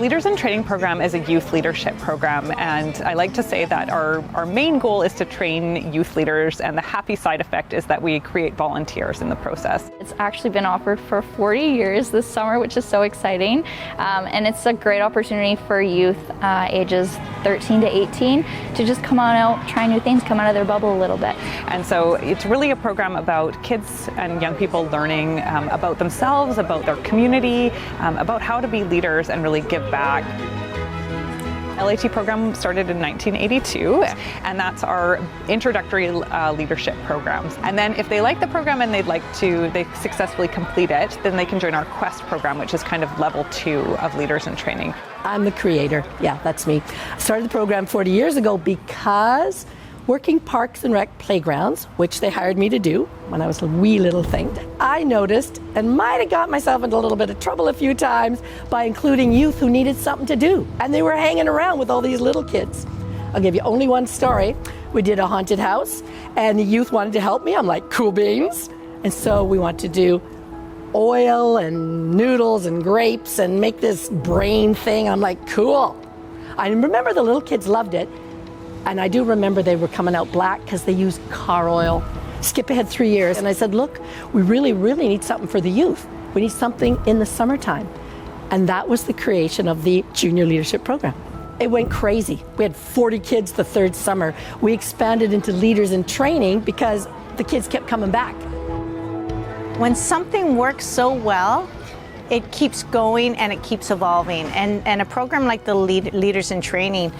Leaders in Training program is a youth leadership program, and I like to say that our main goal is to train youth leaders, and the happy side effect is that we create volunteers in the process. It's actually been offered for 40 years this summer, which is so exciting, and it's a great opportunity for youth ages 13 to 18 to just come on out, try new things, come out of their bubble a little bit. And so it's really a program about kids and young people learning about themselves, about their community, about how to be leaders and really give back. LIT program started in 1982, and that's our introductory leadership programs. And then if they like the program and they successfully complete it, then they can join our Quest program, which is kind of level 2 of Leaders in Training. I'm the creator. Yeah, that's me. I started the program 40 years ago because working parks and rec playgrounds, which they hired me to do when I was a wee little thing, I noticed and might have got myself into a little bit of trouble a few times by including youth who needed something to do. And they were hanging around with all these little kids. I'll give you only one story. We did a haunted house and the youth wanted to help me. I'm like, cool beans. And so we want to do oil and noodles and grapes and make this brain thing. I'm like, cool. I remember the little kids loved it. And I do remember they were coming out black because they used car oil. Skip ahead 3 years. And I said, look, we really, really need something for the youth. We need something in the summertime. And that was the creation of the Junior Leadership Program. It went crazy. We had 40 kids the third summer. We expanded into Leaders in Training because the kids kept coming back. When something works so well, it keeps going and it keeps evolving. And a program like the Leaders in Training,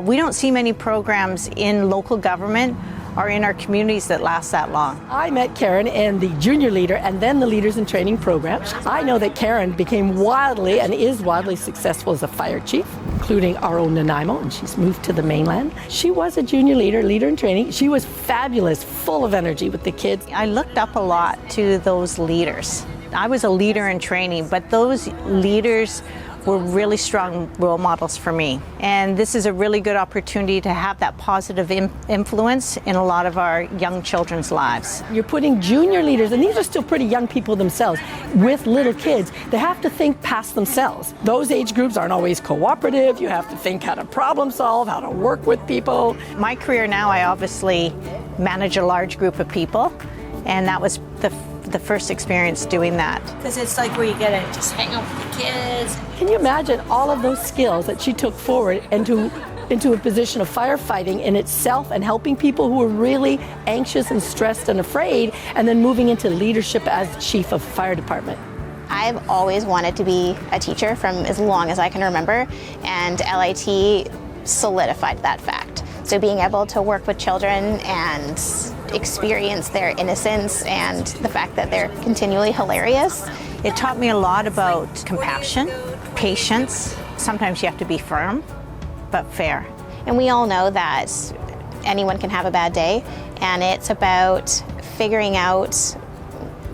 we don't see many programs in local government or in our communities that last that long. I met Karen in the Junior Leader and then the Leaders in Training program. I know that Karen became wildly and is wildly successful as a fire chief, including our own Nanaimo, and she's moved to the mainland. She was a Junior Leader in Training. She was fabulous, full of energy with the kids. I looked up a lot to those leaders. I was a leader in training, but those leaders were really strong role models for me. And this is a really good opportunity to have that positive influence in a lot of our young children's lives. You're putting junior leaders, and these are still pretty young people themselves, with little kids. They have to think past themselves. Those age groups aren't always cooperative. You have to think how to problem solve, how to work with people. My career now, I obviously manage a large group of people, and that was the first experience doing that. Because it's like where you get to just hang out with the kids. Can you imagine all of those skills that she took forward into a position of firefighting in itself and helping people who were really anxious and stressed and afraid, and then moving into leadership as chief of fire department? I've always wanted to be a teacher from as long as I can remember, and LIT solidified that fact. So being able to work with children and experience their innocence and the fact that they're continually hilarious. It taught me a lot about compassion, patience. Sometimes you have to be firm, but fair. And we all know that anyone can have a bad day, and it's about figuring out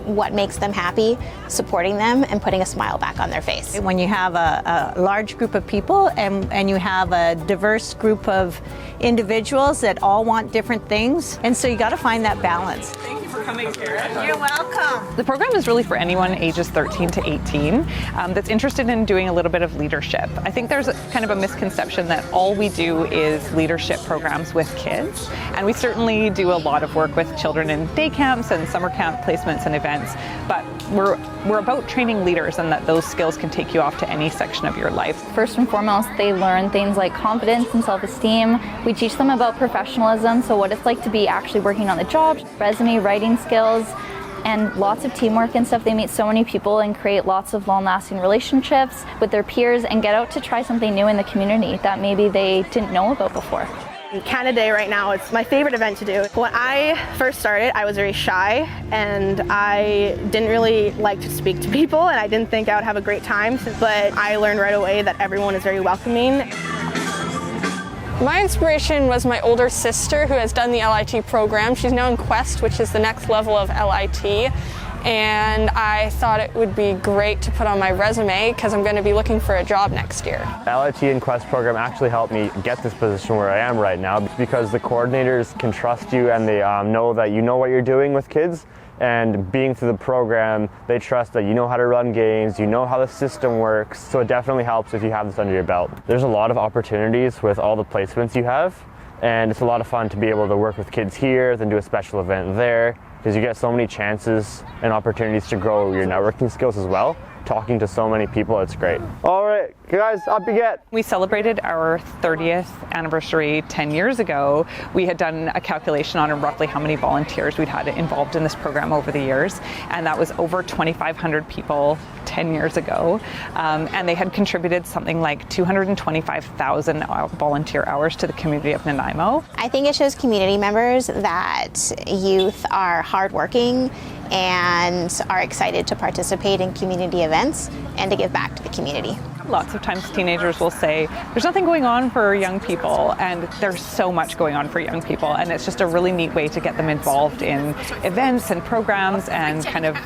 what makes them happy, supporting them, and putting a smile back on their face. When you have a large group of people and you have a diverse group of individuals that all want different things, and so you got to find that balance. Thank you for coming, Karen. You're welcome. The program is really for anyone ages 13 to 18 that's interested in doing a little bit of leadership. I think there's kind of a misconception that all we do is leadership programs with kids, and we certainly do a lot of work with children in day camps and summer camp placements and events, but we're about training leaders, and that those skills can take you off to any section of your life. First and foremost, they learn things like confidence and self-esteem. We teach them about professionalism, so what it's like to be actually working on the job, resume writing skills, and lots of teamwork and stuff. They meet so many people and create lots of long-lasting relationships with their peers and get out to try something new in the community that maybe they didn't know about before. Canada Day right now, it's my favorite event to do. When I first started, I was very shy and I didn't really like to speak to people, and I didn't think I would have a great time, but I learned right away that everyone is very welcoming. My inspiration was my older sister who has done the LIT program. She's now in Quest, which is the next level of LIT. and I thought it would be great to put on my resume because I'm going to be looking for a job next year. The LIT and Quest program actually helped me get this position where I am right now because the coordinators can trust you and they know that you know what you're doing with kids. And being through the program, they trust that you know how to run games, you know how the system works, so it definitely helps if you have this under your belt. There's a lot of opportunities with all the placements you have, and it's a lot of fun to be able to work with kids here, then do a special event there, because you get so many chances and opportunities to grow your networking skills as well. Talking to so many people, it's great. All right, guys, up you get. We celebrated our 30th anniversary 10 years ago. We had done a calculation on roughly how many volunteers we'd had involved in this program over the years, and that was over 2,500 people 10 years ago. And they had contributed something like 225,000 volunteer hours to the community of Nanaimo. I think it shows community members that youth are hardworking and are excited to participate in community events and to give back to the community. Lots of times teenagers will say, there's nothing going on for young people, and there's so much going on for young people, and it's just a really neat way to get them involved in events and programs and kind of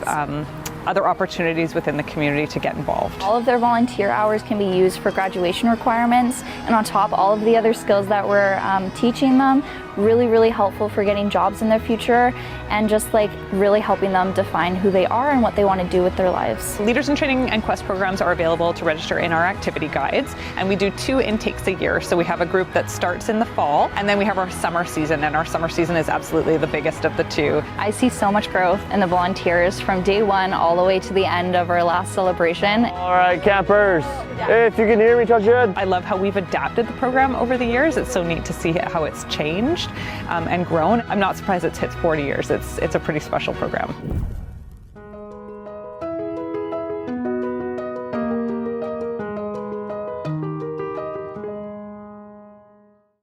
other opportunities within the community to get involved. All of their volunteer hours can be used for graduation requirements, and on top, all of the other skills that we're teaching them, really helpful for getting jobs in their future and just like really helping them define who they are and what they want to do with their lives. Leaders in Training and Quest programs are available to register in our activity guides, and we do 2 intakes a year. So we have a group that starts in the fall, and then we have our summer season, and our summer season is absolutely the biggest of the 2. I see so much growth in the volunteers from day 1 all the way to the end of our last celebration. All right, campers, if you can hear me, touch your head. I love how we've adapted the program over the years. It's so neat to see how it's changed and grown. I'm not surprised it's hit 40 years. It's a pretty special program.